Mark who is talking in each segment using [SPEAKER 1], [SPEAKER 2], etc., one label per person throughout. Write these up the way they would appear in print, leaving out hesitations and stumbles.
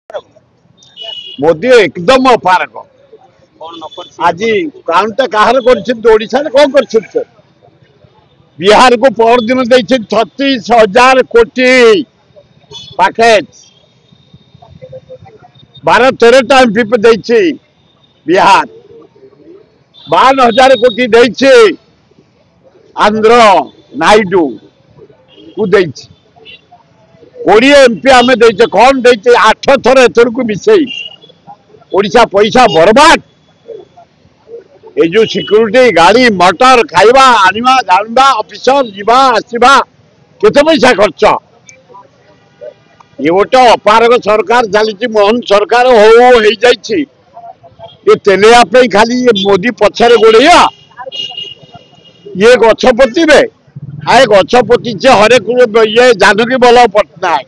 [SPEAKER 1] मोदी एकदम अपारक आज काउंटा कहार कौन कर बिहार को पर दिन 36,000 कोटी पैकेज 12-13 टाइम पे देछि बिहार 52,000 कोटी देछि आंध्र नायडू को देछि 20 एमपी आम देचे कौन देचे 8 थर एथर को मिसई ओडिशा पैसा बर्बाद ये जो सिक्यूरिटी गाड़ी मोटर खाइबा आनिबा जानबा ऑफिसर जीवा आसीबा केते पैसा खर्च ये गोटे अपारक सरकार चली मोहन सरकार हो जाइए ये तेलिया खाली ये मोदी पछरे गोड़िया ये गछपति में आए गछपति से हरेक ये जानकी बल्लभ पट्टनायक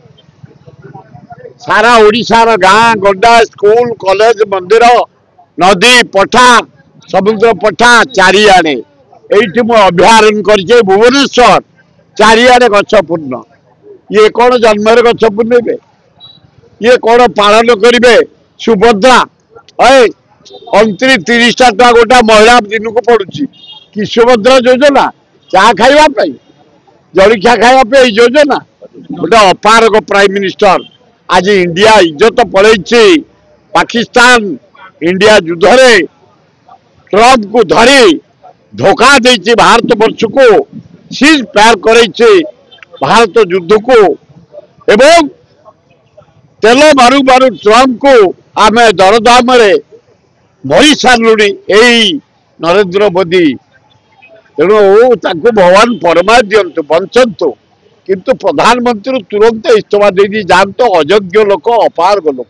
[SPEAKER 1] सारा ओडिशार गाँ गड्डा स्कूल कॉलेज मंदिर नदी पठा समुद्र पठा चारिआडे ये अभ्यारण कर भुवनेश्वर चारिआडे गछपूर्ण ये कौन जन्म गछ पुनइबे ये कौन पालन करेंगे सुभद्रा 29-30 टका गोटा महिला दिन को पड़ुची कि सुभद्रा योजना चा खाइबा जलिखा खाइबा योजना गोटे अपारक प्राइम मिनिस्टर आज इंडिया इज्जत पड़े पाकिस्तान इंडिया युद्ध रे ट्रम्प को धरी धोखा देछि भारत वर्ष को सीज पैर करे भारत युद्ध को एवं तेल मारु मारु ट्रम्प को आम दरदाम मरी सारू यही नरेंद्र मोदी तेणु भगवान परमा दिंतु बंचतु किंतु प्रधानमंत्री तुरंत इस्तीफा दे दी जातु अयोग्य लोक अपारग लोक।